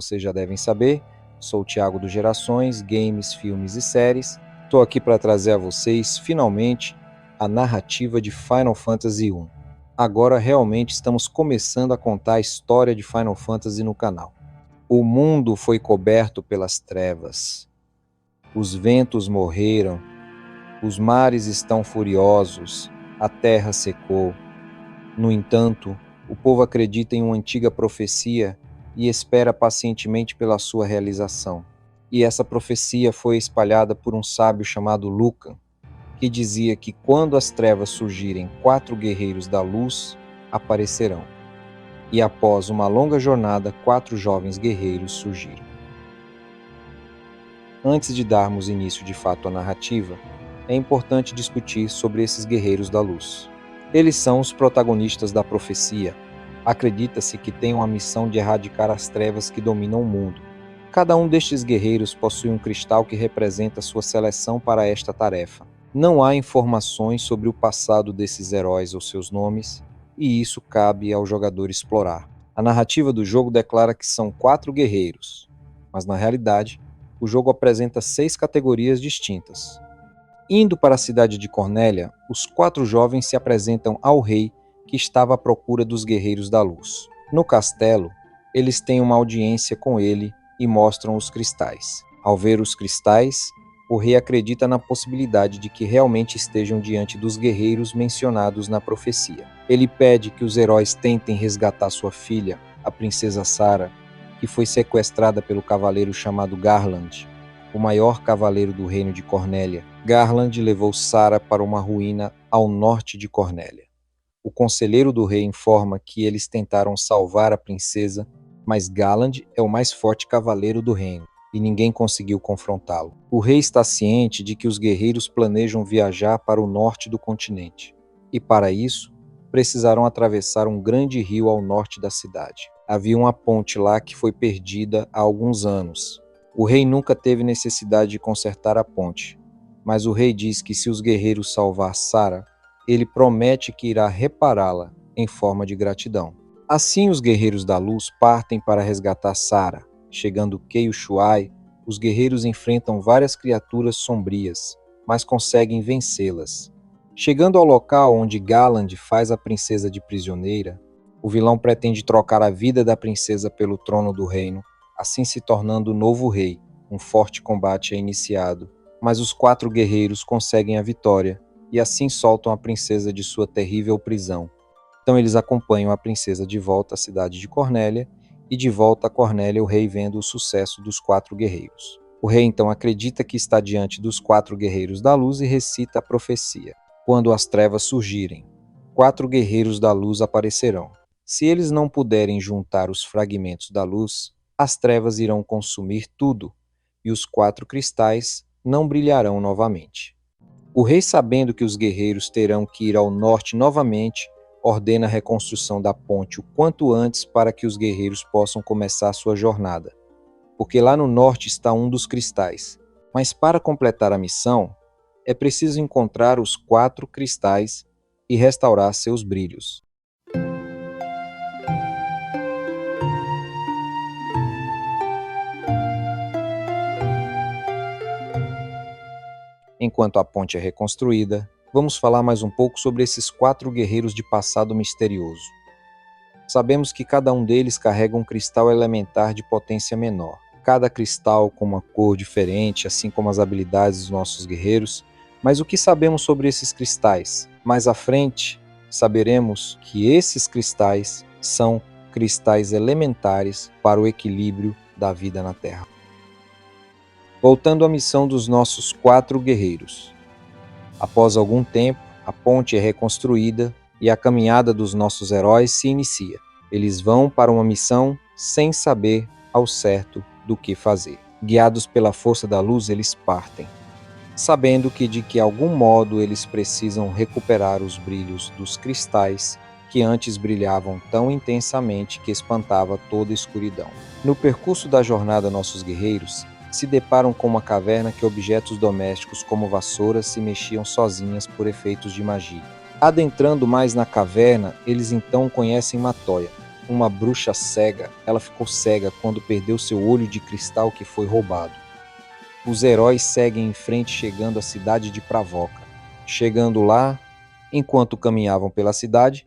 vocês já devem saber, sou o Thiago do Gerações, Games, Filmes e Séries. Estou aqui para trazer a vocês, finalmente, a narrativa de Final Fantasy I. Agora realmente estamos começando a contar a história de Final Fantasy no canal. O mundo foi coberto pelas trevas. Os ventos morreram. Os mares estão furiosos. A terra secou. No entanto, o povo acredita em uma antiga profecia e espera pacientemente pela sua realização. E essa profecia foi espalhada por um sábio chamado Lucan, que dizia que quando as trevas surgirem, 4 guerreiros da luz aparecerão. E após uma longa jornada, 4 jovens guerreiros surgiram. Antes de darmos início de fato à narrativa, é importante discutir sobre esses guerreiros da luz. Eles são os protagonistas da profecia. Acredita-se que têm uma missão de erradicar as trevas que dominam o mundo. Cada um destes guerreiros possui um cristal que representa sua seleção para esta tarefa. Não há informações sobre o passado desses heróis ou seus nomes, e isso cabe ao jogador explorar. A narrativa do jogo declara que são 4 guerreiros, mas na realidade, o jogo apresenta 6 categorias distintas. Indo para a cidade de Cornélia, os 4 jovens se apresentam ao rei que estava à procura dos guerreiros da luz. No castelo, eles têm uma audiência com ele e mostram os cristais. Ao ver os cristais, o rei acredita na possibilidade de que realmente estejam diante dos guerreiros mencionados na profecia. Ele pede que os heróis tentem resgatar sua filha, a princesa Sarah, que foi sequestrada pelo cavaleiro chamado Garland, o maior cavaleiro do reino de Cornélia. Garland levou Sarah para uma ruína ao norte de Cornélia. O conselheiro do rei informa que eles tentaram salvar a princesa, mas Garland é o mais forte cavaleiro do reino, e ninguém conseguiu confrontá-lo. O rei está ciente de que os guerreiros planejam viajar para o norte do continente, e para isso, precisarão atravessar um grande rio ao norte da cidade. Havia uma ponte lá que foi perdida há alguns anos. O rei nunca teve necessidade de consertar a ponte, mas o rei diz que se os guerreiros salvar Sarah, ele promete que irá repará-la em forma de gratidão. Assim, os guerreiros da luz partem para resgatar Sarah. Chegando Keio Shuai, os guerreiros enfrentam várias criaturas sombrias, mas conseguem vencê-las. Chegando ao local onde Garland faz a princesa de prisioneira, o vilão pretende trocar a vida da princesa pelo trono do reino, assim se tornando o novo rei. Um forte combate é iniciado, mas os 4 guerreiros conseguem a vitória e assim soltam a princesa de sua terrível prisão. Então eles acompanham a princesa de volta à cidade de Cornélia, e de volta a Cornélia o rei vendo o sucesso dos 4 guerreiros. O rei então acredita que está diante dos 4 guerreiros da luz e recita a profecia. Quando as trevas surgirem, 4 guerreiros da luz aparecerão. Se eles não puderem juntar os fragmentos da luz, as trevas irão consumir tudo, e os 4 cristais não brilharão novamente. O rei, sabendo que os guerreiros terão que ir ao norte novamente, ordena a reconstrução da ponte o quanto antes para que os guerreiros possam começar sua jornada, porque lá no norte está um dos cristais. Mas para completar a missão, é preciso encontrar os 4 cristais e restaurar seus brilhos. Enquanto a ponte é reconstruída, vamos falar mais um pouco sobre esses 4 guerreiros de passado misterioso. Sabemos que cada um deles carrega um cristal elementar de potência menor. Cada cristal com uma cor diferente, assim como as habilidades dos nossos guerreiros. Mas o que sabemos sobre esses cristais? Mais à frente, saberemos que esses cristais são cristais elementares para o equilíbrio da vida na Terra. Voltando à missão dos nossos 4 guerreiros. Após algum tempo, a ponte é reconstruída e a caminhada dos nossos heróis se inicia. Eles vão para uma missão sem saber ao certo do que fazer. Guiados pela força da luz, eles partem, sabendo que de algum modo eles precisam recuperar os brilhos dos cristais que antes brilhavam tão intensamente que espantava toda a escuridão. No percurso da jornada, nossos guerreiros se deparam com uma caverna que objetos domésticos como vassouras se mexiam sozinhas por efeitos de magia. Adentrando mais na caverna, eles então conhecem Matoya, uma bruxa cega. Ela ficou cega quando perdeu seu olho de cristal que foi roubado. Os heróis seguem em frente chegando à cidade de Pravoka. Chegando lá, enquanto caminhavam pela cidade,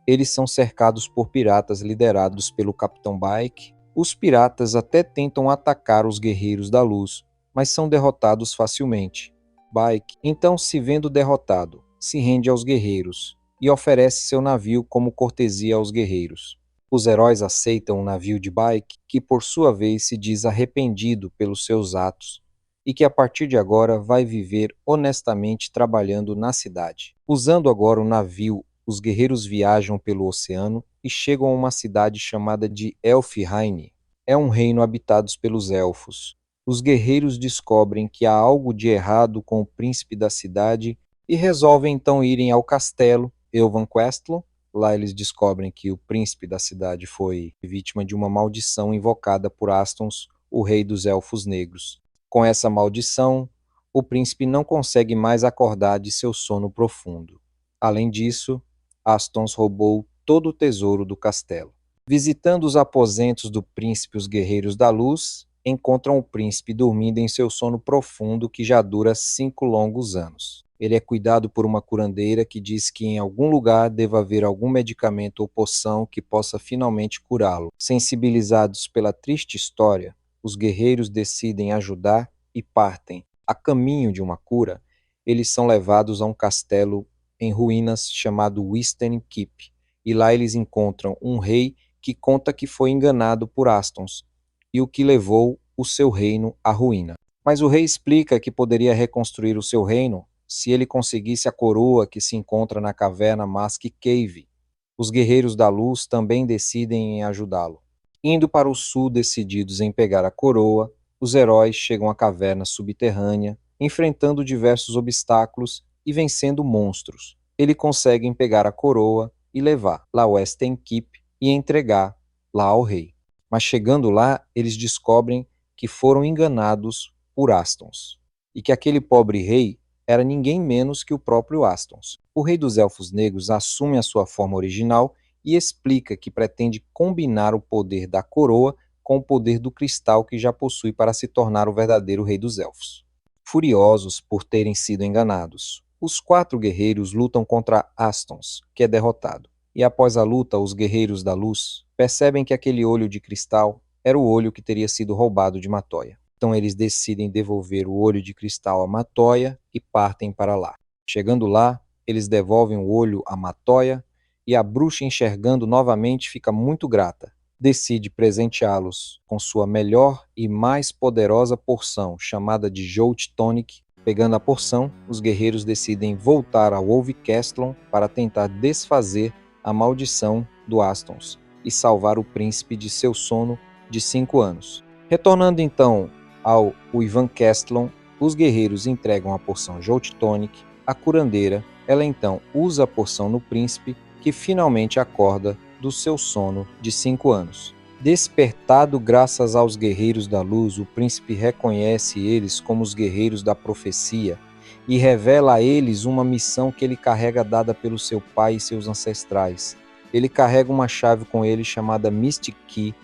eles são cercados por piratas liderados pelo Capitão Baek. Os piratas até tentam atacar os Guerreiros da Luz, mas são derrotados facilmente. Baek, então, se vendo derrotado, se rende aos guerreiros e oferece seu navio como cortesia aos guerreiros. Os heróis aceitam o navio de Baek, que por sua vez se diz arrependido pelos seus atos e que a partir de agora vai viver honestamente trabalhando na cidade. Usando agora o navio, os guerreiros viajam pelo oceano e chegam a uma cidade chamada de Elfheim. É um reino habitado pelos elfos. Os guerreiros descobrem que há algo de errado com o príncipe da cidade e resolvem então irem ao castelo Elvenquestlon. Lá eles descobrem que o príncipe da cidade foi vítima de uma maldição invocada por Astons, o rei dos Elfos Negros. Com essa maldição, o príncipe não consegue mais acordar de seu sono profundo. Além disso, Astons roubou todo o tesouro do castelo. Visitando os aposentos do príncipe, os Guerreiros da Luz encontram o príncipe dormindo em seu sono profundo que já dura 5 longos anos. Ele é cuidado por uma curandeira que diz que em algum lugar deva haver algum medicamento ou poção que possa finalmente curá-lo. Sensibilizados pela triste história, os guerreiros decidem ajudar e partem. A caminho de uma cura, eles são levados a um castelo em ruínas chamado Wisten Keep, e lá eles encontram um rei que conta que foi enganado por Astons, e o que levou o seu reino à ruína. Mas o rei explica que poderia reconstruir o seu reino se ele conseguisse a coroa que se encontra na caverna Mask Cave. Os Guerreiros da Luz também decidem em ajudá-lo. Indo para o sul decididos em pegar a coroa, os heróis chegam à caverna subterrânea, enfrentando diversos obstáculos e vencendo monstros. Eles conseguem pegar a coroa e levar lá ao Wisten Keep e entregar lá ao rei. Mas chegando lá, eles descobrem que foram enganados por Astons e que aquele pobre rei era ninguém menos que o próprio Astons. O rei dos Elfos Negros assume a sua forma original e explica que pretende combinar o poder da coroa com o poder do cristal que já possui para se tornar o verdadeiro rei dos elfos. Furiosos por terem sido enganados, os 4 guerreiros lutam contra Astons, que é derrotado. E após a luta, os Guerreiros da Luz percebem que aquele olho de cristal era o olho que teria sido roubado de Matoya. Então eles decidem devolver o olho de cristal a Matoya e partem para lá. Chegando lá, eles devolvem o olho a Matoya e a bruxa, enxergando novamente, fica muito grata. Decide presenteá-los com sua melhor e mais poderosa porção, chamada de Jolt Tonic. Pegando a porção, os guerreiros decidem voltar ao Wolfcastlon para tentar desfazer a maldição do Astons e salvar o príncipe de seu sono de 5 anos. Retornando então ao Uivancastlon, os guerreiros entregam a porção Jolt Tonic à curandeira. Ela então usa a porção no príncipe, que finalmente acorda do seu sono de 5 anos. Despertado graças aos Guerreiros da Luz, o príncipe reconhece eles como os Guerreiros da Profecia e revela a eles uma missão que ele carrega dada pelo seu pai e seus ancestrais. Ele carrega uma chave com ele chamada Mystic Key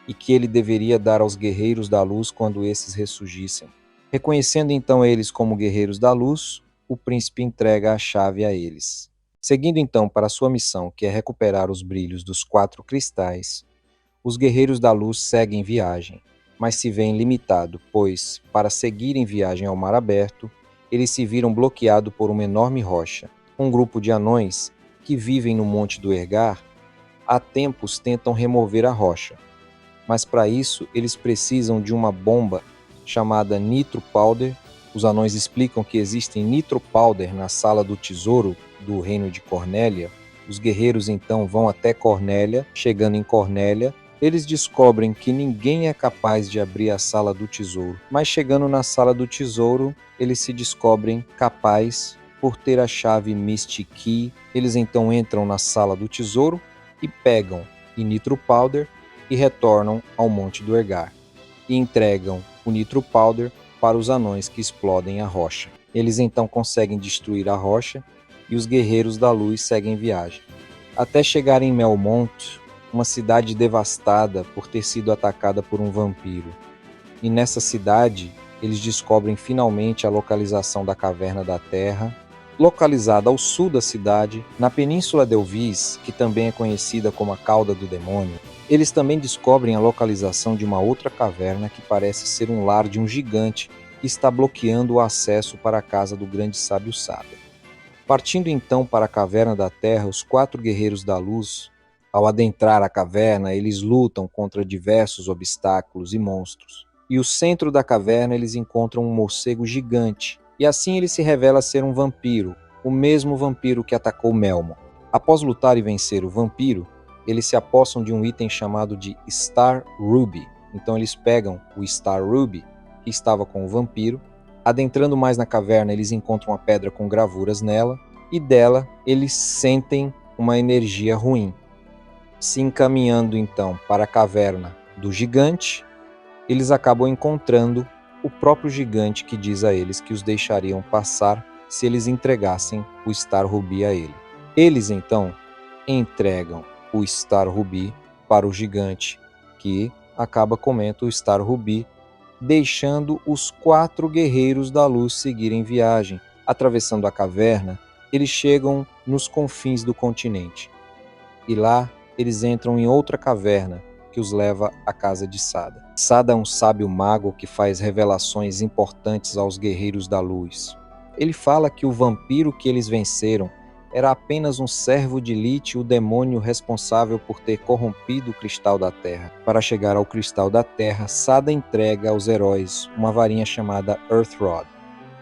e que ele deveria dar aos Guerreiros da Luz quando esses ressurgissem. Reconhecendo então eles como Guerreiros da Luz, o príncipe entrega a chave a eles. Seguindo então para sua missão, que é recuperar os brilhos dos 4 cristais, os Guerreiros da Luz seguem viagem, mas se veem limitados, pois, para seguirem viagem ao mar aberto, eles se viram bloqueados por uma enorme rocha. Um grupo de anões que vivem no Monte do Ergar, há tempos tentam remover a rocha, mas para isso eles precisam de uma bomba chamada Nitro Powder. Os anões explicam que existem Nitro Powder na sala do tesouro do reino de Cornélia. Os guerreiros então vão até Cornélia. Chegando em Cornélia, eles descobrem que ninguém é capaz de abrir a sala do tesouro. Mas chegando na sala do tesouro, eles se descobrem capazes por ter a chave Mystic Key. Eles então entram na sala do tesouro e pegam o Nitro Powder e retornam ao Monte do Ergar. E entregam o Nitro Powder para os anões que explodem a rocha. Eles então conseguem destruir a rocha e os Guerreiros da Luz seguem viagem. Até chegar em Melmont, uma cidade devastada por ter sido atacada por um vampiro. E nessa cidade, eles descobrem finalmente a localização da Caverna da Terra, localizada ao sul da cidade, na Península Delvis, que também é conhecida como a Cauda do Demônio. Eles também descobrem a localização de uma outra caverna que parece ser um lar de um gigante que está bloqueando o acesso para a casa do grande sábio Sada. Partindo então para a Caverna da Terra, os 4 guerreiros da luz, ao adentrar a caverna, eles lutam contra diversos obstáculos e monstros. E o centro da caverna eles encontram um morcego gigante, e assim ele se revela ser um vampiro, o mesmo vampiro que atacou Melmon. Após lutar e vencer o vampiro, eles se apossam de um item chamado de Star Ruby. Então eles pegam o Star Ruby, que estava com o vampiro. Adentrando mais na caverna, eles encontram uma pedra com gravuras nela, e dela eles sentem uma energia ruim. Se encaminhando então para a caverna do gigante, eles acabam encontrando o próprio gigante que diz a eles que os deixariam passar se eles entregassem o Star Ruby a ele. Eles então entregam o Star Ruby para o gigante, que acaba comendo o Star Ruby, deixando os 4 guerreiros da luz seguirem viagem. Atravessando a caverna, eles chegam nos confins do continente. E lá, eles entram em outra caverna, que os leva à casa de Sada. Sada é um sábio mago que faz revelações importantes aos guerreiros da luz. Ele fala que o vampiro que eles venceram era apenas um servo de Lich, o demônio responsável por ter corrompido o Cristal da Terra. Para chegar ao Cristal da Terra, Sada entrega aos heróis uma varinha chamada Earthrod.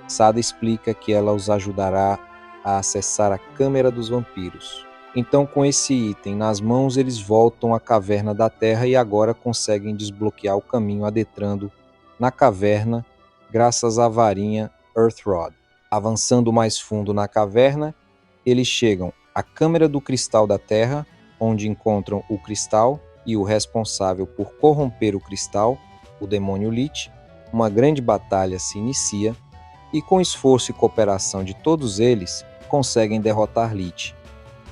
Sada explica que ela os ajudará a acessar a Câmara dos Vampiros. Então, com esse item nas mãos, eles voltam à Caverna da Terra e agora conseguem desbloquear o caminho adentrando na caverna graças à varinha Earthrod. Avançando mais fundo na caverna, eles chegam à Câmara do Cristal da Terra, onde encontram o cristal e o responsável por corromper o cristal, o demônio Lich. Uma grande batalha se inicia e, com esforço e cooperação de todos eles, conseguem derrotar Lich.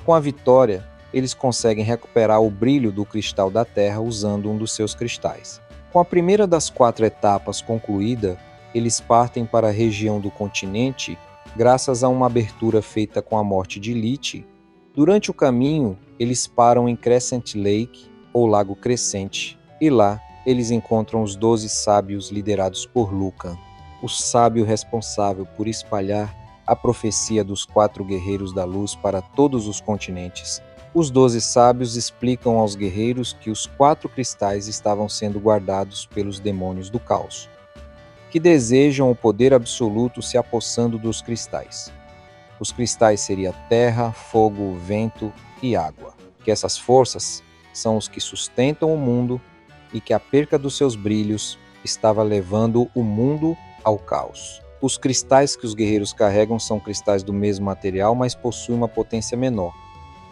Com a vitória, eles conseguem recuperar o brilho do Cristal da Terra usando um dos seus cristais. Com a primeira das 4 etapas concluída, eles partem para a região do continente graças a uma abertura feita com a morte de Lich. Durante o caminho, eles param em Crescent Lake, ou Lago Crescente, e lá eles encontram os 12 sábios liderados por Lucan, o sábio responsável por espalhar a profecia dos 4 guerreiros da luz para todos os continentes. Os 12 sábios explicam aos guerreiros que os 4 cristais estavam sendo guardados pelos demônios do caos, que desejam o poder absoluto se apossando dos cristais. Os cristais seriam terra, fogo, vento e água. Que essas forças são os que sustentam o mundo e que a perca dos seus brilhos estava levando o mundo ao caos. Os cristais que os guerreiros carregam são cristais do mesmo material, mas possuem uma potência menor.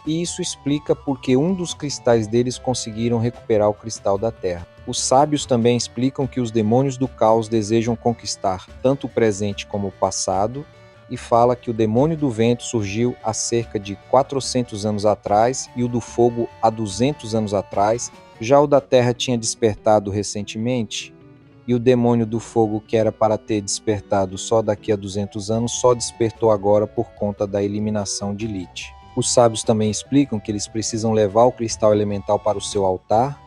E isso explica porque um dos cristais deles conseguiram recuperar o cristal da Terra. Os sábios também explicam que os demônios do caos desejam conquistar tanto o presente como o passado, e fala que o demônio do vento surgiu há cerca de 400 anos atrás e o do fogo há 200 anos atrás. Já o da terra tinha despertado recentemente, e o demônio do fogo, que era para ter despertado só daqui a 200 anos, só despertou agora por conta da eliminação de Lich. Os sábios também explicam que eles precisam levar o cristal elemental para o seu altar,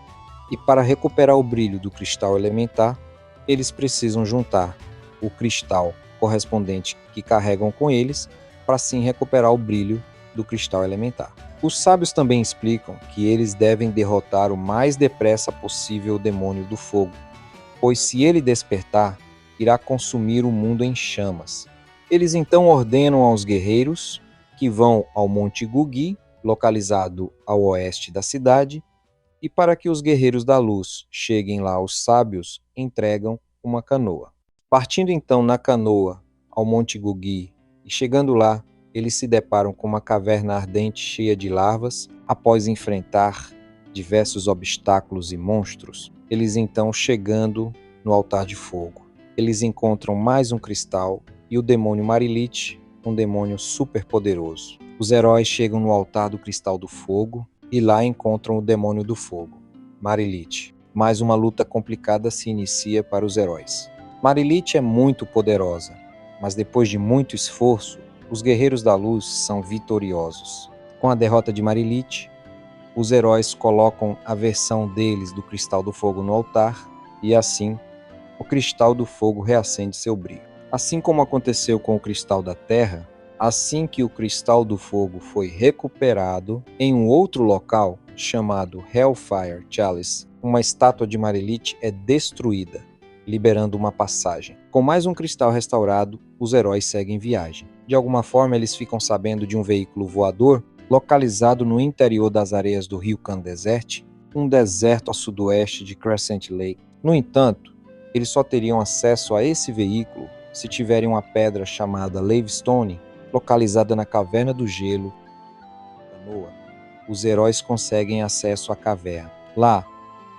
e para recuperar o brilho do cristal elementar, eles precisam juntar o cristal correspondente que carregam com eles, para assim recuperar o brilho do cristal elementar. Os sábios também explicam que eles devem derrotar o mais depressa possível o demônio do fogo, pois se ele despertar, irá consumir o mundo em chamas. Eles então ordenam aos guerreiros que vão ao Monte Gugi, localizado ao oeste da cidade, e para que os guerreiros da luz cheguem lá, os sábios entregam uma canoa. Partindo então na canoa ao Monte Gugi e chegando lá, eles se deparam com uma caverna ardente cheia de larvas. Após enfrentar diversos obstáculos e monstros, eles então chegando no altar de fogo. Eles encontram mais um cristal e o demônio Marilich, um demônio super poderoso. Os heróis chegam no altar do cristal do fogo e lá encontram o demônio do fogo, Marilith. Mas uma luta complicada se inicia para os heróis. Marilith é muito poderosa, mas depois de muito esforço, os guerreiros da luz são vitoriosos. Com a derrota de Marilith, os heróis colocam a versão deles do Cristal do Fogo no altar e assim o Cristal do Fogo reacende seu brilho. Assim como aconteceu com o Cristal da Terra, assim que o Cristal do Fogo foi recuperado em um outro local chamado Hellfire Chalice, uma estátua de Marilith é destruída, liberando uma passagem. Com mais um cristal restaurado, os heróis seguem viagem. De alguma forma, eles ficam sabendo de um veículo voador localizado no interior das areias do rio Khan Desert, um deserto a sudoeste de Crescent Lake. No entanto, eles só teriam acesso a esse veículo se tiverem uma pedra chamada Lavestone, localizada na Caverna do Gelo. Os heróis conseguem acesso à caverna. Lá,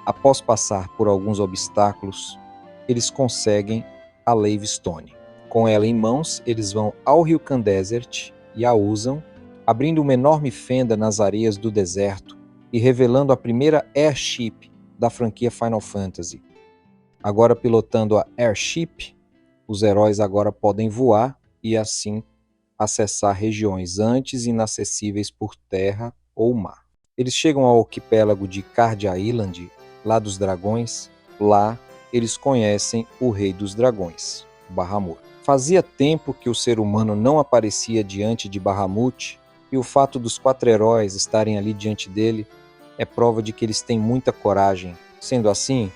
após passar por alguns obstáculos, eles conseguem a Lavestone. Com ela em mãos, eles vão ao rio Khan Desert e a usam, abrindo uma enorme fenda nas areias do deserto e revelando a primeira Airship da franquia Final Fantasy. Agora pilotando a Airship, os heróis agora podem voar e assim acessar regiões antes inacessíveis por terra ou mar. Eles chegam ao arquipélago de Cardia Island, lá dos dragões. Lá eles conhecem o rei dos dragões, Bahamut. Fazia tempo que o ser humano não aparecia diante de Bahamut, e o fato dos 4 heróis estarem ali diante dele é prova de que eles têm muita coragem. Sendo assim,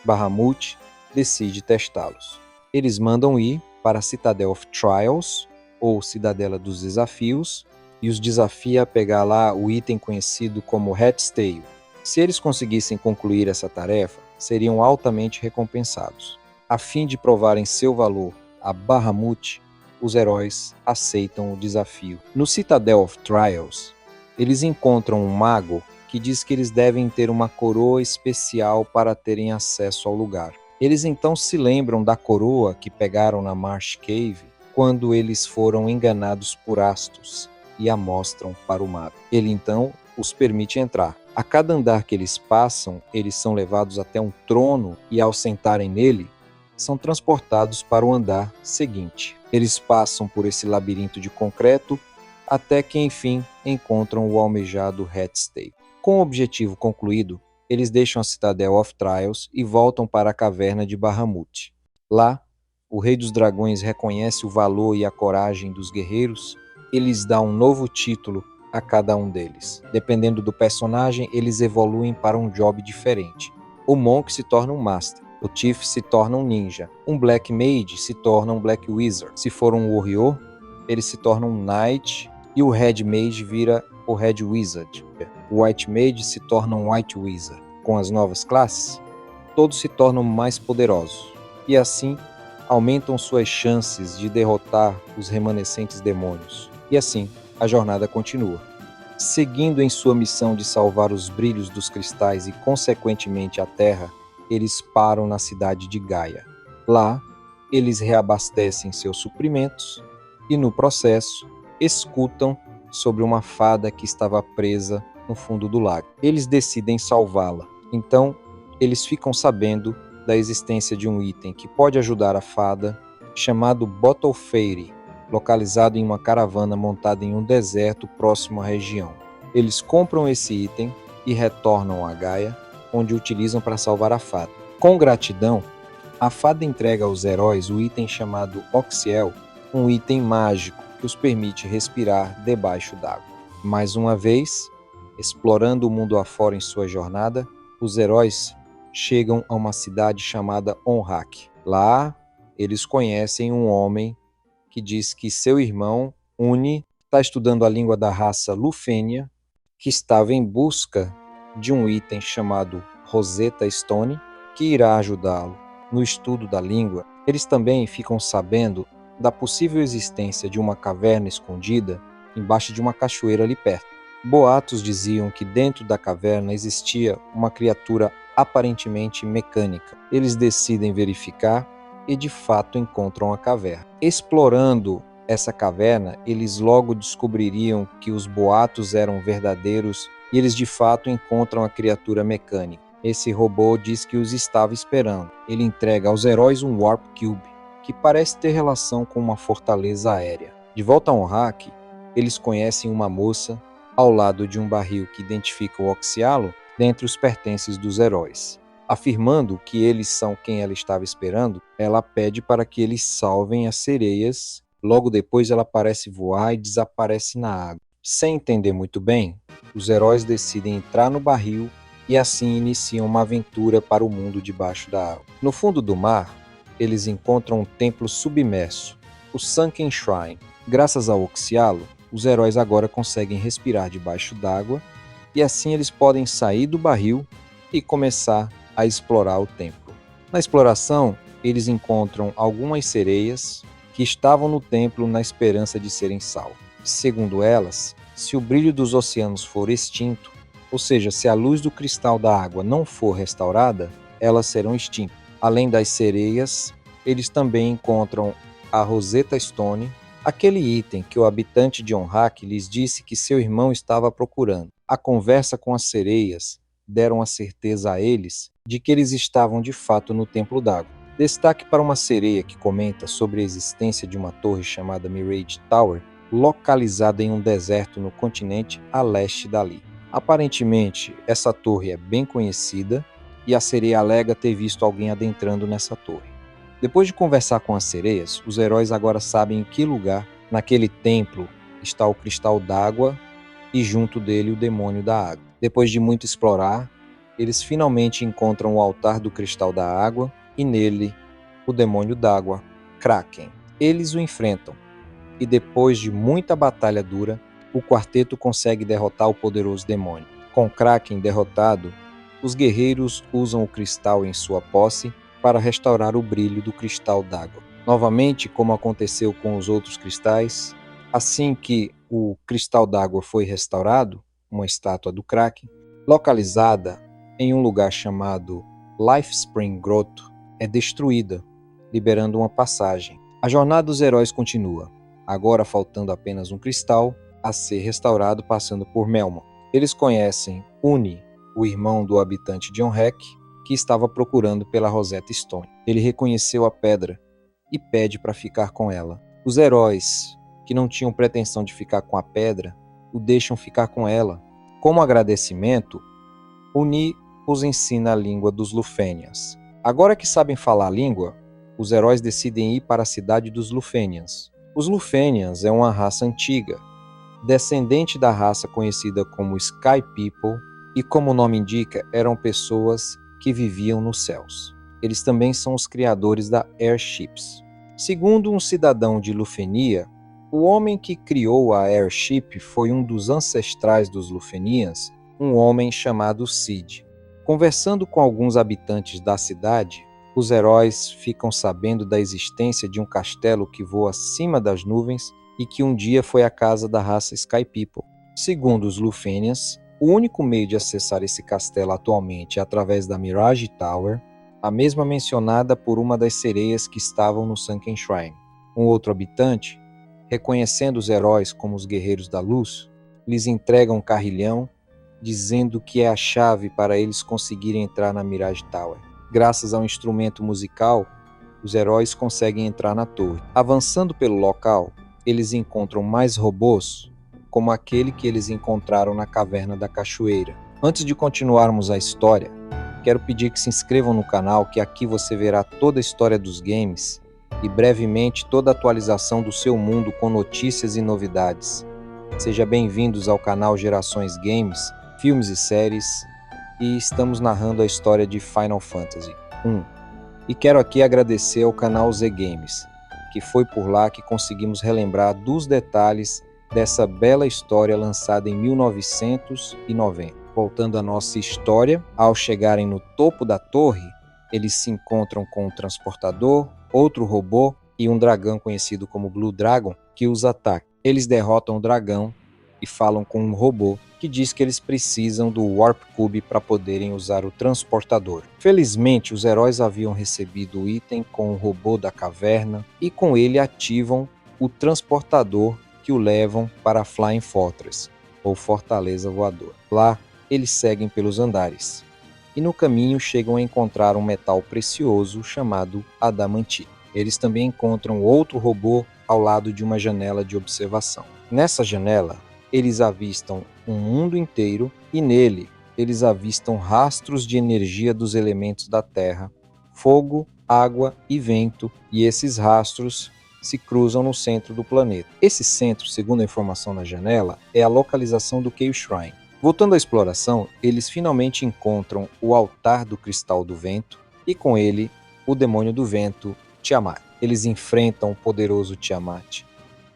Bahamut decide testá-los. Eles mandam ir para a Citadel of Trials, ou Cidadela dos Desafios, e os desafia a pegar lá o item conhecido como Hat's Tail. Se eles conseguissem concluir essa tarefa, seriam altamente recompensados. A fim de provarem seu valor a Bahamut, os heróis aceitam o desafio. No Citadel of Trials, eles encontram um mago que diz que eles devem ter uma coroa especial para terem acesso ao lugar. Eles então se lembram da coroa que pegaram na Marsh Cave quando eles foram enganados por Astos e a mostram para o mago. Ele então os permite entrar. A cada andar que eles passam, eles são levados até um trono e, ao sentarem nele, são transportados para o andar seguinte. Eles passam por esse labirinto de concreto até que, enfim, encontram o almejado Hat's Tail. Com o objetivo concluído, eles deixam a Citadel of Trials e voltam para a caverna de Bahamut. Lá, o Rei dos Dragões reconhece o valor e a coragem dos guerreiros e lhes dá um novo título a cada um deles. Dependendo do personagem, eles evoluem para um job diferente. O Monk se torna um Master, o Thief se torna um Ninja, um Black Mage se torna um Black Wizard. Se for um Warrior, ele se torna um Knight e o Red Mage vira o Red Wizard. O White Mage se torna um White Wizard. Com as novas classes, todos se tornam mais poderosos e assim aumentam suas chances de derrotar os remanescentes demônios. E assim, a jornada continua. Seguindo em sua missão de salvar os brilhos dos cristais e, consequentemente, a Terra, eles param na cidade de Gaia. Lá, eles reabastecem seus suprimentos e, no processo, escutam sobre uma fada que estava presa no fundo do lago. Eles decidem salvá-la. Então, eles ficam sabendo da existência de um item que pode ajudar a fada, chamado Bottle Fairy, localizado em uma caravana montada em um deserto próximo à região. Eles compram esse item e retornam a Gaia, onde o utilizam para salvar a fada. Com gratidão, a fada entrega aos heróis o item chamado Oxiel, um item mágico que os permite respirar debaixo d'água. Mais uma vez, explorando o mundo afora em sua jornada, os heróis chegam a uma cidade chamada Onrak. Lá, eles conhecem um homem que diz que seu irmão, Uni, está estudando a língua da raça Lufênia, que estava em busca de um item chamado Rosetta Stone, que irá ajudá-lo no estudo da língua. Eles também ficam sabendo da possível existência de uma caverna escondida embaixo de uma cachoeira ali perto. Boatos diziam que dentro da caverna existia uma criatura aparentemente mecânica. Eles decidem verificar e de fato encontram a caverna. Explorando essa caverna, eles logo descobririam que os boatos eram verdadeiros e eles de fato encontram a criatura mecânica. Esse robô diz que os estava esperando. Ele entrega aos heróis um Warp Cube, que parece ter relação com uma fortaleza aérea. De volta a Onraq, eles conhecem uma moça ao lado de um barril que identifica o Oxialo dentre os pertences dos heróis. Afirmando que eles são quem ela estava esperando, ela pede para que eles salvem as sereias. Logo depois ela parece voar e desaparece na água. Sem entender muito bem, os heróis decidem entrar no barril e assim iniciam uma aventura para o mundo debaixo da água. No fundo do mar, eles encontram um templo submerso, o Sunken Shrine. Graças ao Oxialo, os heróis agora conseguem respirar debaixo d'água e assim eles podem sair do barril e começar a explorar o templo. Na exploração, eles encontram algumas sereias que estavam no templo na esperança de serem salvas. Segundo elas, se o brilho dos oceanos for extinto, ou seja, se a luz do cristal da água não for restaurada, elas serão extintas. Além das sereias, eles também encontram a Rosetta Stone, aquele item que o habitante de Onraq lhes disse que seu irmão estava procurando. A conversa com as sereias deram a certeza a eles de que eles estavam de fato no Templo d'Água. Destaque para uma sereia que comenta sobre a existência de uma torre chamada Mirage Tower, localizada em um deserto no continente a leste dali. Aparentemente, essa torre é bem conhecida e a sereia alega ter visto alguém adentrando nessa torre. Depois de conversar com as sereias, os heróis agora sabem em que lugar, naquele templo, está o cristal d'água e junto dele o demônio da água. Depois de muito explorar, eles finalmente encontram o altar do cristal da água e nele o demônio d'água, Kraken. Eles o enfrentam e depois de muita batalha dura, o quarteto consegue derrotar o poderoso demônio. Com Kraken derrotado, os guerreiros usam o cristal em sua posse para restaurar o brilho do cristal d'água. Novamente, como aconteceu com os outros cristais, assim que o cristal d'água foi restaurado, uma estátua do Kraken, localizada em um lugar chamado Life Spring Grotto, é destruída, liberando uma passagem. A jornada dos heróis continua, agora faltando apenas um cristal a ser restaurado passando por Melmond. Eles conhecem Uni, o irmão do habitante de Onraq, que estava procurando pela Rosetta Stone. Ele reconheceu a pedra e pede para ficar com ela. Os heróis, que não tinham pretensão de ficar com a pedra, o deixam ficar com ela. Como agradecimento, Uni os ensina a língua dos Lufenians. Agora que sabem falar a língua, os heróis decidem ir para a cidade dos Lufenians. Os Lufenians é uma raça antiga, descendente da raça conhecida como Sky People, e como o nome indica, eram pessoas que viviam nos céus. Eles também são os criadores da Airships. Segundo um cidadão de Lufenia, o homem que criou a Airship foi um dos ancestrais dos Lufenians, um homem chamado Cid. Conversando com alguns habitantes da cidade, os heróis ficam sabendo da existência de um castelo que voa acima das nuvens e que um dia foi a casa da raça Sky People. Segundo os Lufenians, o único meio de acessar esse castelo atualmente é através da Mirage Tower, a mesma mencionada por uma das sereias que estavam no Sunken Shrine. Um outro habitante, reconhecendo os heróis como os guerreiros da luz, lhes entrega um carrilhão, dizendo que é a chave para eles conseguirem entrar na Mirage Tower. Graças ao instrumento musical, os heróis conseguem entrar na torre. Avançando pelo local, eles encontram mais robôs, como aquele que eles encontraram na caverna da cachoeira. Antes de continuarmos a história, quero pedir que se inscrevam no canal, que aqui você verá toda a história dos games e brevemente toda a atualização do seu mundo com notícias e novidades. Sejam bem-vindos ao canal Gerações Games, filmes e séries, e estamos narrando a história de Final Fantasy 1. E quero aqui agradecer ao canal Z Games, que foi por lá que conseguimos relembrar dos detalhes dessa bela história lançada em 1990. Voltando à nossa história, ao chegarem no topo da torre, eles se encontram com um transportador, outro robô e um dragão conhecido como Blue Dragon, que os ataca. Eles derrotam o dragão e falam com um robô que diz que eles precisam do Warp Cube para poderem usar o transportador. Felizmente, os heróis haviam recebido o item com o robô da caverna e com ele ativam o transportador que o levam para a Flying Fortress. ou Fortaleza Voadora. Lá, eles seguem pelos andares, e no caminho chegam a encontrar um metal precioso chamado adamantite. Eles também encontram outro robô ao lado de uma janela de observação. Nessa janela, eles avistam um mundo inteiro e nele eles avistam rastros de energia dos elementos da Terra, fogo, água e vento, e esses rastros se cruzam no centro do planeta. Esse centro, segundo a informação na janela, é a localização do Chaos Shrine. Voltando à exploração, eles finalmente encontram o altar do Cristal do Vento e com ele o demônio do vento, Tiamat. Eles enfrentam o poderoso Tiamat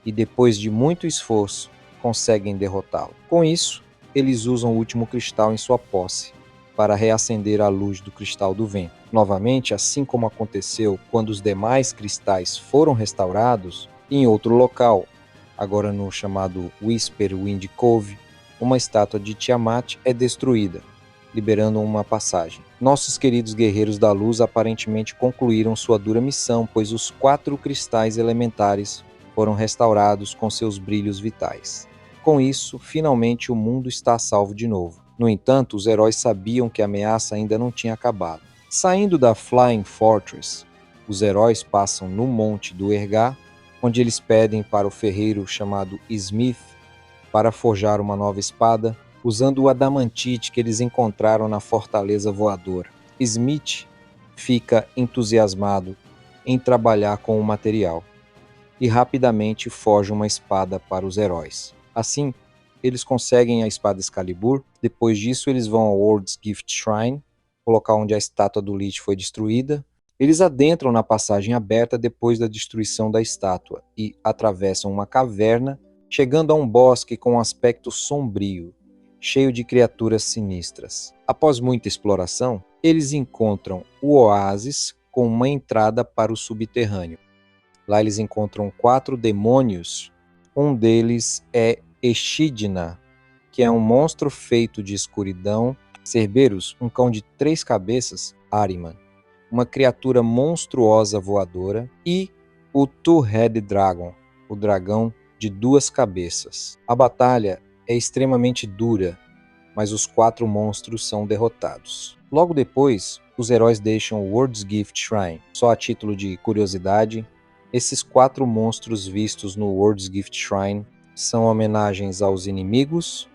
e depois de muito esforço conseguem derrotá-lo. Com isso, eles usam o último cristal em sua posse para reacender a luz do Cristal do Vento. Novamente, assim como aconteceu quando os demais cristais foram restaurados, em outro local, agora no chamado Whisper Wind Cove, uma estátua de Tiamat é destruída, liberando uma passagem. Nossos queridos guerreiros da luz aparentemente concluíram sua dura missão, pois os 4 cristais elementares foram restaurados com seus brilhos vitais. Com isso, finalmente o mundo está a salvo de novo. No entanto, os heróis sabiam que a ameaça ainda não tinha acabado. Saindo da Flying Fortress, os heróis passam no Monte do Ergar, onde eles pedem para o ferreiro chamado Smith para forjar uma nova espada, usando o adamantite que eles encontraram na Fortaleza Voadora. Smith fica entusiasmado em trabalhar com o material e rapidamente forja uma espada para os heróis. Assim, eles conseguem a espada Excalibur. Depois disso, eles vão ao World's Gift Shrine, o local onde a estátua do Lich foi destruída. Eles adentram na passagem aberta depois da destruição da estátua e atravessam uma caverna, chegando a um bosque com um aspecto sombrio, cheio de criaturas sinistras. Após muita exploração, eles encontram o oásis com uma entrada para o subterrâneo. Lá eles encontram 4 demônios. Um deles é Echidna, que é um monstro feito de escuridão. Cerberus, um cão de 3 cabeças, Ahriman, uma criatura monstruosa voadora. E o Two-Headed Dragon, o dragão de 2 cabeças. A batalha é extremamente dura, mas os 4 monstros são derrotados. Logo depois, os heróis deixam o World's Gift Shrine. Só a título de curiosidade, esses 4 monstros vistos no World's Gift Shrine são homenagens aos inimigos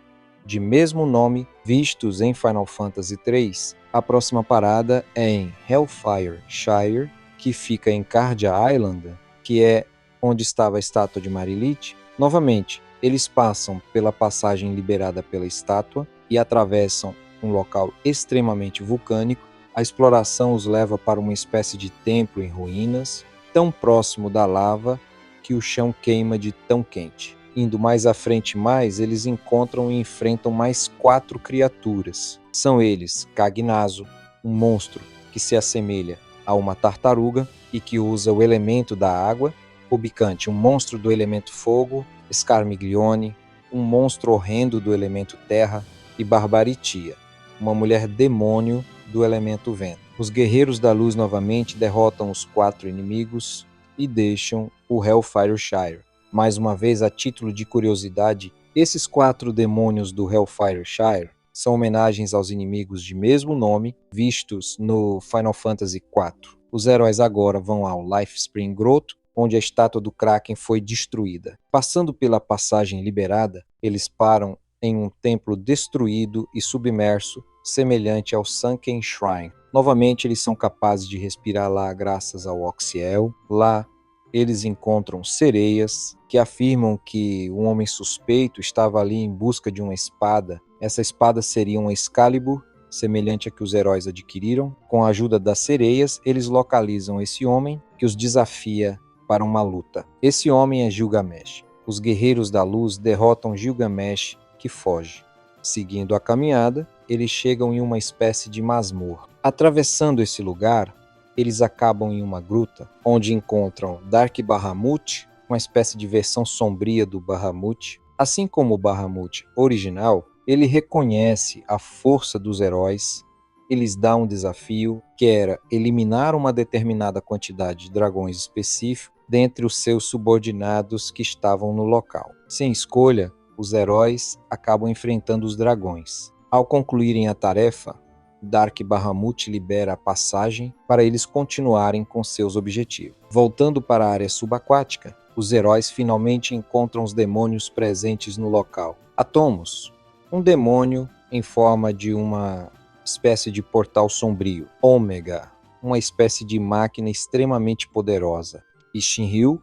de mesmo nome vistos em Final Fantasy III. A próxima parada é em Hellfire Shire, que fica em Cardia Island, que é onde estava a estátua de Marilith. Novamente, eles passam pela passagem liberada pela estátua e atravessam um local extremamente vulcânico. A exploração os leva para uma espécie de templo em ruínas, tão próximo da lava que o chão queima de tão quente. Indo mais à frente eles encontram e enfrentam mais 4 criaturas. São eles Cagnazo, um monstro que se assemelha a uma tartaruga e que usa o elemento da água, Rubicante, um monstro do elemento fogo, Scarmiglione, um monstro horrendo do elemento terra, e Barbaritia, uma mulher demônio do elemento vento. Os guerreiros da luz novamente derrotam os 4 inimigos e deixam o Hellfire Shire. Mais uma vez, a título de curiosidade, esses 4 demônios do Hellfire Shire são homenagens aos inimigos de mesmo nome vistos no Final Fantasy IV. Os heróis agora vão ao Lifespring Grotto, onde a estátua do Kraken foi destruída. Passando pela passagem liberada, eles param em um templo destruído e submerso, semelhante ao Sunken Shrine. Novamente, eles são capazes de respirar lá graças ao Oxiel. Lá, eles encontram sereias que afirmam que um homem suspeito estava ali em busca de uma espada. Essa espada seria uma Excalibur, semelhante a que os heróis adquiriram. Com a ajuda das sereias, eles localizam esse homem que os desafia para uma luta. Esse homem é Gilgamesh. Os guerreiros da luz derrotam Gilgamesh, que foge. Seguindo a caminhada, eles chegam em uma espécie de masmorra. Atravessando esse lugar, eles acabam em uma gruta, onde encontram Dark Bahamut, uma espécie de versão sombria do Bahamut. Assim como o Bahamut original, ele reconhece a força dos heróis. Eles dão um desafio, que era eliminar uma determinada quantidade de dragões específicos dentre os seus subordinados que estavam no local. Sem escolha, os heróis acabam enfrentando os dragões. Ao concluírem a tarefa, Dark Bahamut libera a passagem para eles continuarem com seus objetivos. Voltando para a área subaquática, os heróis finalmente encontram os demônios presentes no local. Atomos, um demônio em forma de uma espécie de portal sombrio. Ômega, uma espécie de máquina extremamente poderosa. E Shinryu,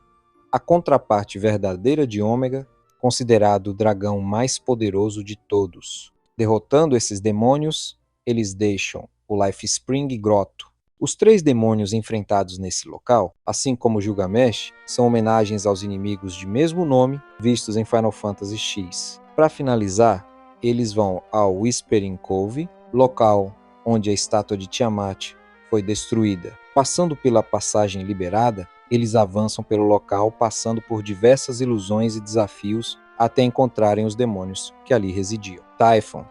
a contraparte verdadeira de Ômega, considerado o dragão mais poderoso de todos. Derrotando esses demônios, eles deixam o Life Spring Grotto. Os 3 demônios enfrentados nesse local, assim como Gilgamesh, são homenagens aos inimigos de mesmo nome vistos em Final Fantasy X. Para finalizar, eles vão ao Whispering Cove, local onde a estátua de Tiamat foi destruída. Passando pela passagem liberada, eles avançam pelo local, passando por diversas ilusões e desafios até encontrarem os demônios que ali residiam. Typhon,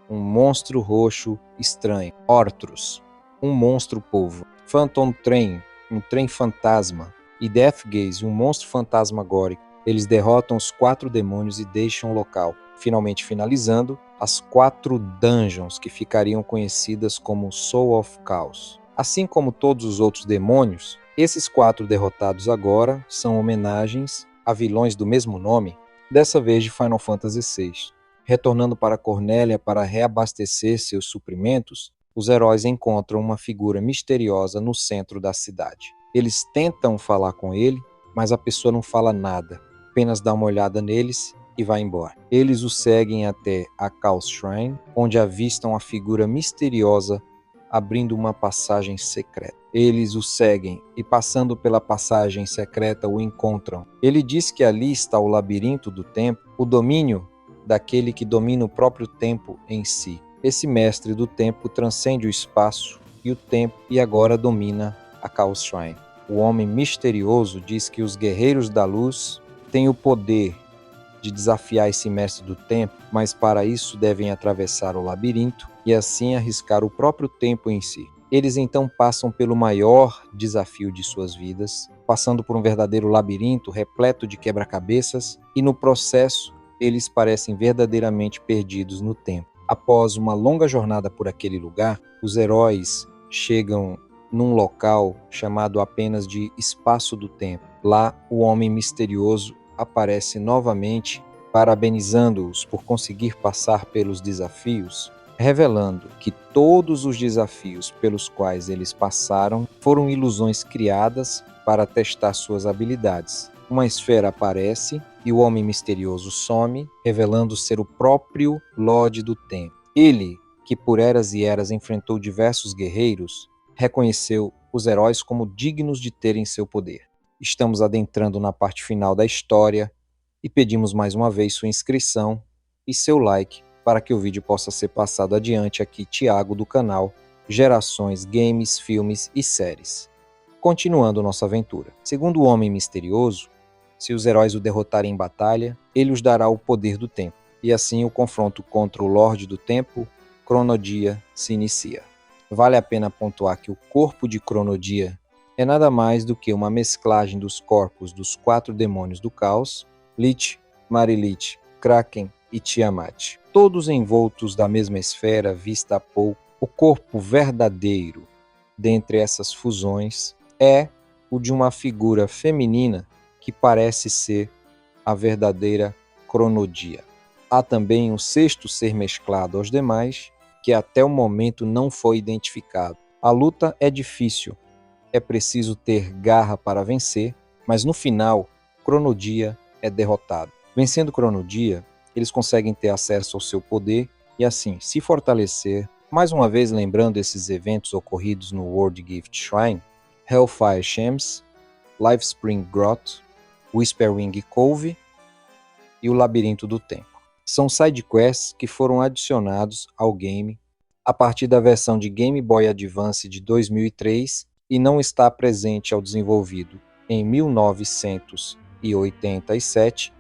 um monstro roxo estranho. Ortrus, um monstro polvo. Phantom Train, um trem fantasma. E Deathgaze, um monstro fantasmagórico. Eles derrotam os 4 demônios e deixam o local, finalmente finalizando as 4 dungeons que ficariam conhecidas como Soul of Chaos. Assim como todos os outros demônios, esses 4 derrotados agora são homenagens a vilões do mesmo nome, dessa vez de Final Fantasy VI. Retornando para Cornélia para reabastecer seus suprimentos, os heróis encontram uma figura misteriosa no centro da cidade. Eles tentam falar com ele, mas a pessoa não fala nada, apenas dá uma olhada neles e vai embora. Eles o seguem até a Chaos Shrine, onde avistam a figura misteriosa abrindo uma passagem secreta. Eles o seguem e, passando pela passagem secreta, o encontram. Ele diz que ali está o labirinto do tempo, o domínio daquele que domina o próprio tempo em si. Esse mestre do tempo transcende o espaço e o tempo e agora domina a Chaos Shrine. O homem misterioso diz que os guerreiros da luz têm o poder de desafiar esse mestre do tempo, mas para isso devem atravessar o labirinto e assim arriscar o próprio tempo em si. Eles então passam pelo maior desafio de suas vidas, passando por um verdadeiro labirinto repleto de quebra-cabeças, e no processo eles parecem verdadeiramente perdidos no tempo. Após uma longa jornada por aquele lugar, os heróis chegam num local chamado apenas de Espaço do Tempo. Lá, o homem misterioso aparece novamente, parabenizando-os por conseguir passar pelos desafios, revelando que todos os desafios pelos quais eles passaram foram ilusões criadas para testar suas habilidades. Uma esfera aparece e o homem misterioso some, revelando ser o próprio Lorde do Tempo. Ele, que por eras e eras enfrentou diversos guerreiros, reconheceu os heróis como dignos de terem seu poder. Estamos adentrando na parte final da história e pedimos mais uma vez sua inscrição e seu like para que o vídeo possa ser passado adiante aqui, Thiago, do canal Gerações Games, Filmes e Séries. Continuando nossa aventura. Segundo o Homem Misterioso, se os heróis o derrotarem em batalha, ele os dará o poder do tempo, e assim o confronto contra o Lorde do Tempo, Cronodia, se inicia. Vale a pena pontuar que o corpo de Cronodia é nada mais do que uma mesclagem dos corpos dos 4 demônios do caos, Lich, Marilith, Kraken e Tiamat. Todos envoltos da mesma esfera vista há pouco, o corpo verdadeiro dentre essas fusões é o de uma figura feminina que parece ser a verdadeira Cronodia. Há também um 6º ser mesclado aos demais, que até o momento não foi identificado. A luta é difícil, é preciso ter garra para vencer, mas no final, Cronodia é derrotado. Vencendo Cronodia, eles conseguem ter acesso ao seu poder e assim se fortalecer. Mais uma vez lembrando esses eventos ocorridos no World Gift Shrine, Hellfire Shams, Lifespring Grotto, Whispering Cove e o Labirinto do Tempo. São sidequests que foram adicionados ao game a partir da versão de Game Boy Advance de 2003 e não está presente ao desenvolvido em 1987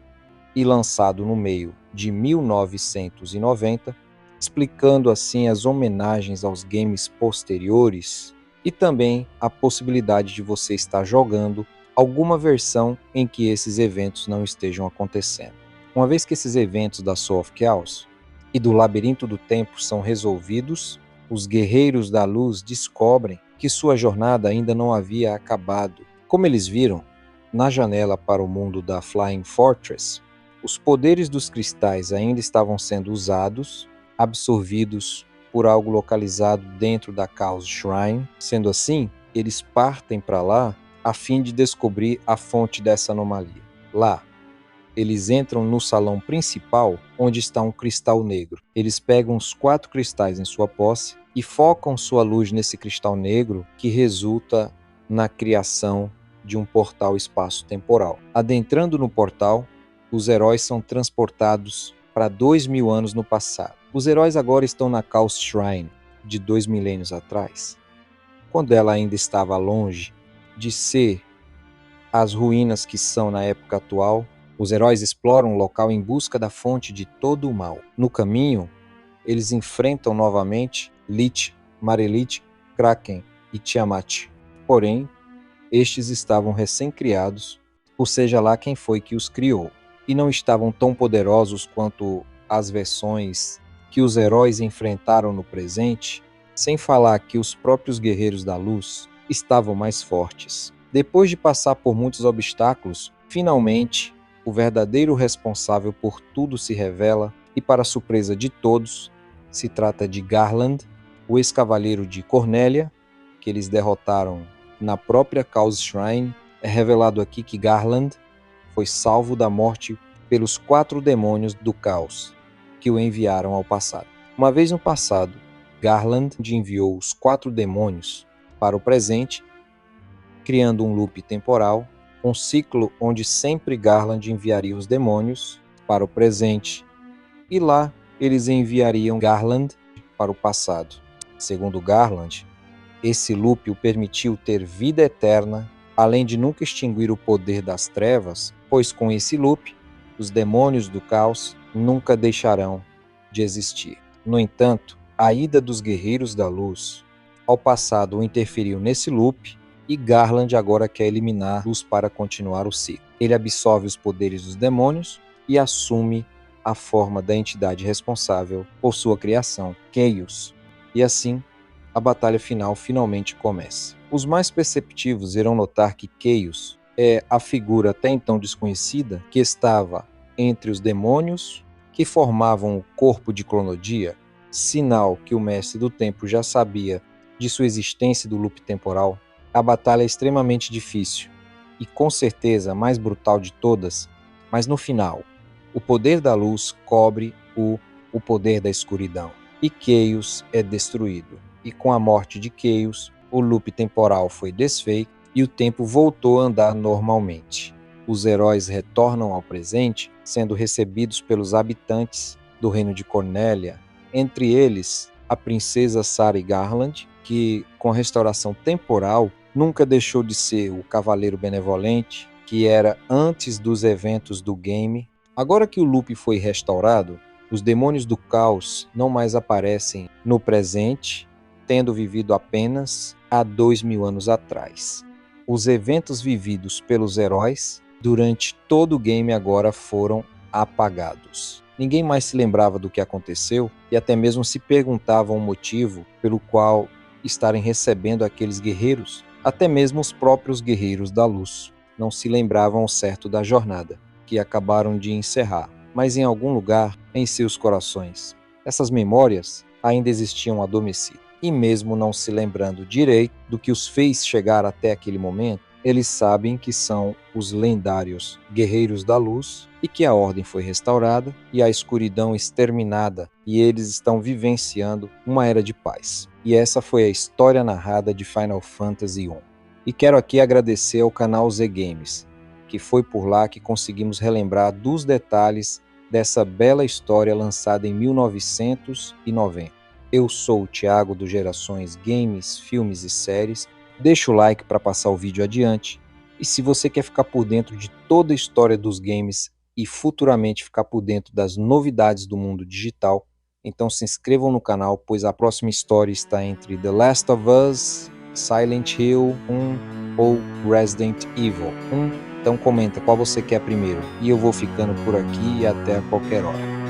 e lançado no meio de 1990, explicando assim as homenagens aos games posteriores e também a possibilidade de você estar jogando alguma versão em que esses eventos não estejam acontecendo. Uma vez que esses eventos da Soul of Chaos e do Labirinto do Tempo são resolvidos, os Guerreiros da Luz descobrem que sua jornada ainda não havia acabado. Como eles viram, na janela para o mundo da Flying Fortress, os poderes dos cristais ainda estavam sendo usados, absorvidos por algo localizado dentro da Chaos Shrine. Sendo assim, eles partem para lá a fim de descobrir a fonte dessa anomalia. Lá, eles entram no salão principal, onde está um cristal negro. Eles pegam os 4 cristais em sua posse e focam sua luz nesse cristal negro, que resulta na criação de um portal espaço-temporal. Adentrando no portal, os heróis são transportados para 2000 anos no passado. Os heróis agora estão na Chaos Shrine, de 2 milênios atrás, quando ela ainda estava longe de ser as ruínas que são na época atual. Os heróis exploram o local em busca da fonte de todo o mal. No caminho, eles enfrentam novamente Lich, Marelit, Kraken e Tiamat. Porém, estes estavam recém-criados, ou seja lá quem foi que os criou, e não estavam tão poderosos quanto as versões que os heróis enfrentaram no presente, sem falar que os próprios Guerreiros da Luz estavam mais fortes. Depois de passar por muitos obstáculos, finalmente o verdadeiro responsável por tudo se revela, e para surpresa de todos, se trata de Garland, o ex-cavaleiro de Cornélia, que eles derrotaram na própria Chaos Shrine. É revelado aqui que Garland foi salvo da morte pelos 4 demônios do caos, que o enviaram ao passado. Uma vez no passado, Garland enviou os 4 demônios para o presente, criando um loop temporal, um ciclo onde sempre Garland enviaria os demônios para o presente, e lá eles enviariam Garland para o passado. Segundo Garland, esse loop o permitiu ter vida eterna, além de nunca extinguir o poder das trevas, pois com esse loop, os demônios do caos nunca deixarão de existir. No entanto, a ida dos Guerreiros da Luz ao passado interferiu nesse loop, e Garland agora quer eliminar a luz para continuar o ciclo. Ele absorve os poderes dos demônios e assume a forma da entidade responsável por sua criação, Chaos. E assim, a batalha final finalmente começa. Os mais perceptivos irão notar que Chaos é a figura até então desconhecida que estava entre os demônios que formavam o corpo de Clonodia, sinal que o Mestre do Tempo já sabia de sua existência do loop temporal. A batalha é extremamente difícil e com certeza a mais brutal de todas, mas no final, o poder da luz cobre o poder da escuridão e Chaos é destruído. E com a morte de Chaos, o loop temporal foi desfeito e o tempo voltou a andar normalmente. Os heróis retornam ao presente, sendo recebidos pelos habitantes do reino de Cornélia, entre eles a princesa Sari Garland, que com a restauração temporal nunca deixou de ser o cavaleiro benevolente que era antes dos eventos do game. Agora que o loop foi restaurado, os demônios do caos não mais aparecem no presente, tendo vivido apenas há 2000 anos atrás. Os eventos vividos pelos heróis durante todo o game agora foram apagados. Ninguém mais se lembrava do que aconteceu e até mesmo se perguntavam o motivo pelo qual estarem recebendo aqueles guerreiros. Até mesmo os próprios Guerreiros da Luz não se lembravam ao certo da jornada, que acabaram de encerrar. Mas em algum lugar em seus corações, essas memórias ainda existiam adormecidas. E mesmo não se lembrando direito do que os fez chegar até aquele momento, eles sabem que são os lendários Guerreiros da Luz e que a Ordem foi restaurada e a escuridão exterminada, e eles estão vivenciando uma era de paz. E essa foi a história narrada de Final Fantasy I. E quero aqui agradecer ao canal Z Games, que foi por lá que conseguimos relembrar dos detalhes dessa bela história lançada em 1990. Eu sou o Thiago do Gerações Games, Filmes e Séries. Deixa o like para passar o vídeo adiante. E se você quer ficar por dentro de toda a história dos games e futuramente ficar por dentro das novidades do mundo digital, então se inscrevam no canal, pois a próxima história está entre The Last of Us, Silent Hill 1 ou Resident Evil 1 Então comenta qual você quer primeiro. E eu vou ficando por aqui e até a qualquer hora.